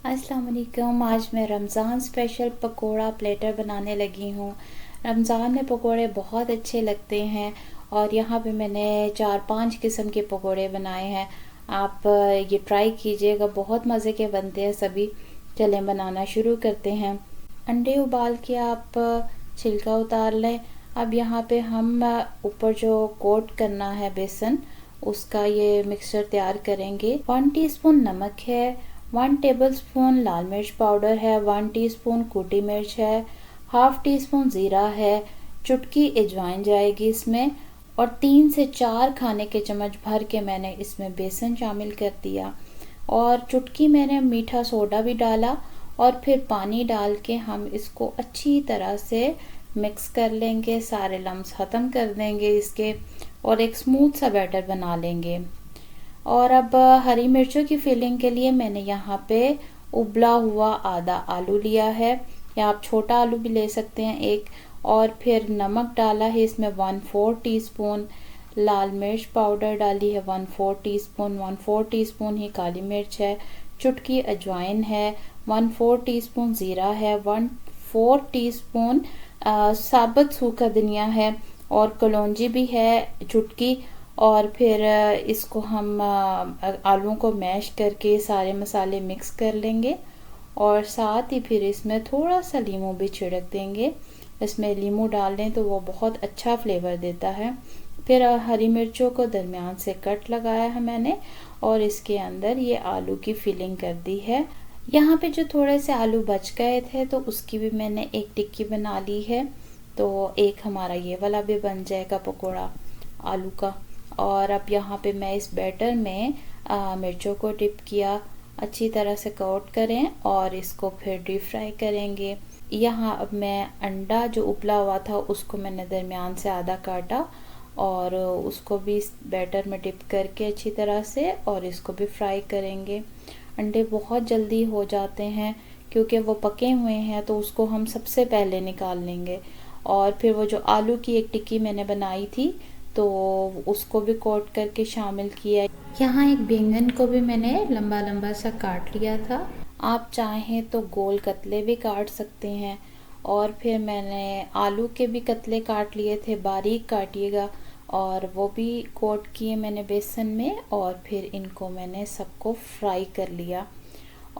अस्सलाम वालेकुम। आज मैं रमज़ान स्पेशल पकोड़ा प्लेटर बनाने लगी हूँ। रमज़ान में पकोड़े बहुत अच्छे लगते हैं और यहाँ पे मैंने 4-5 किस्म के पकोड़े बनाए हैं। आप ये ट्राई कीजिएगा, बहुत मज़े के बनते हैं सभी। चलें बनाना शुरू करते हैं। अंडे उबाल के आप छिलका उतार लें। अब यहाँ पे हम ऊपर जो कोट करना है बेसन, उसका ये मिक्सचर तैयार करेंगे। 1 टीस्पून नमक है, 1 टेबलस्पून लाल मिर्च पाउडर है, 1 टीस्पून कुटी मिर्च है, हाफ टी स्पून ज़ीरा है, चुटकी अजवाइन जाएगी इसमें, और 3 से 4 खाने के चम्मच भर के मैंने इसमें बेसन शामिल कर दिया और चुटकी मैंने मीठा सोडा भी डाला और फिर पानी डाल के हम इसको अच्छी तरह से मिक्स कर लेंगे, सारे लम्स ख़त्म कर देंगे इसके और एक स्मूथ सा बैटर बना लेंगे। और अब हरी मिर्चों की फिलिंग के लिए मैंने यहाँ पे उबला हुआ आधा आलू लिया है, या आप छोटा आलू भी ले सकते हैं एक, और फिर नमक डाला है इसमें 1/4 टीस्पून, लाल मिर्च पाउडर डाली है 1/4 टीस्पून, 1/4 टीस्पून ही काली मिर्च है, चुटकी अजवाइन है, 1/4 टीस्पून ज़ीरा है, 1/4 टीस्पून साबुत सूखा धनिया है और कलौंजी भी है चुटकी। और फिर इसको हम आलूओं को मैश करके सारे मसाले मिक्स कर लेंगे और साथ ही फिर इसमें थोड़ा सा लीमू भी छिड़क देंगे। इसमें लीमू डाल दें तो वो बहुत अच्छा फ्लेवर देता है। फिर हरी मिर्चों को दरमियान से कट लगाया है मैंने और इसके अंदर ये आलू की फिलिंग कर दी है। यहाँ पे जो थोड़े से आलू बच गए थे तो उसकी भी मैंने एक टिक्की बना ली है, तो एक हमारा ये वाला भी बन जाएगा पकोड़ा आलू का। और अब यहाँ पे मैं इस बैटर में मिर्चों को डिप किया, अच्छी तरह से कोट करें और इसको फिर डीप फ्राई करेंगे। यहाँ अब मैं अंडा जो उबला हुआ था उसको मैंने दरमियान से आधा काटा और उसको भी इस बैटर में डिप करके अच्छी तरह से और इसको भी फ्राई करेंगे। अंडे बहुत जल्दी हो जाते हैं क्योंकि वो पके हुए हैं, तो उसको हम सबसे पहले निकाल लेंगे। और फिर वो जो आलू की एक टिक्की मैंने बनाई थी तो उसको भी कोट करके शामिल किया। यहाँ एक बैंगन को भी मैंने लंबा लंबा सा काट लिया था, आप चाहें तो गोल कतले भी काट सकते हैं। और फिर मैंने आलू के भी कतले काट लिए थे, बारीक काटिएगा, और वो भी कोट किए मैंने बेसन में और फिर इनको मैंने सबको फ्राई कर लिया।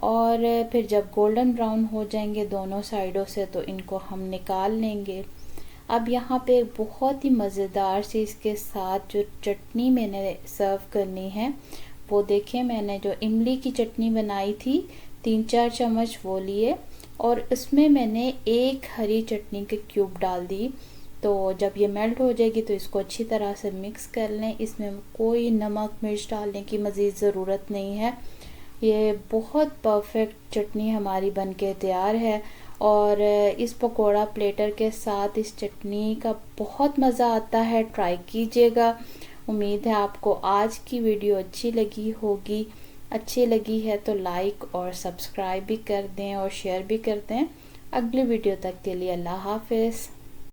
और फिर जब गोल्डन ब्राउन हो जाएंगे दोनों साइडों से तो इनको हम निकाल लेंगे। अब यहाँ पे बहुत ही मज़ेदार सी इसके साथ जो चटनी मैंने सर्व करनी है वो देखें, मैंने जो इमली की चटनी बनाई थी 3-4 चम्मच वो लिए और इसमें मैंने एक हरी चटनी के क्यूब डाल दी। तो जब ये मेल्ट हो जाएगी तो इसको अच्छी तरह से मिक्स कर लें। इसमें कोई नमक मिर्च डालने की मज़ीद ज़रूरत नहीं है। ये बहुत परफेक्ट चटनी हमारी बनके तैयार है और इस पकोड़ा प्लेटर के साथ इस चटनी का बहुत मज़ा आता है, ट्राई कीजिएगा। उम्मीद है आपको आज की वीडियो अच्छी लगी होगी। अच्छी लगी है तो लाइक और सब्सक्राइब भी कर दें और शेयर भी कर दें। अगली वीडियो तक के लिए अल्लाह हाफ़िज़।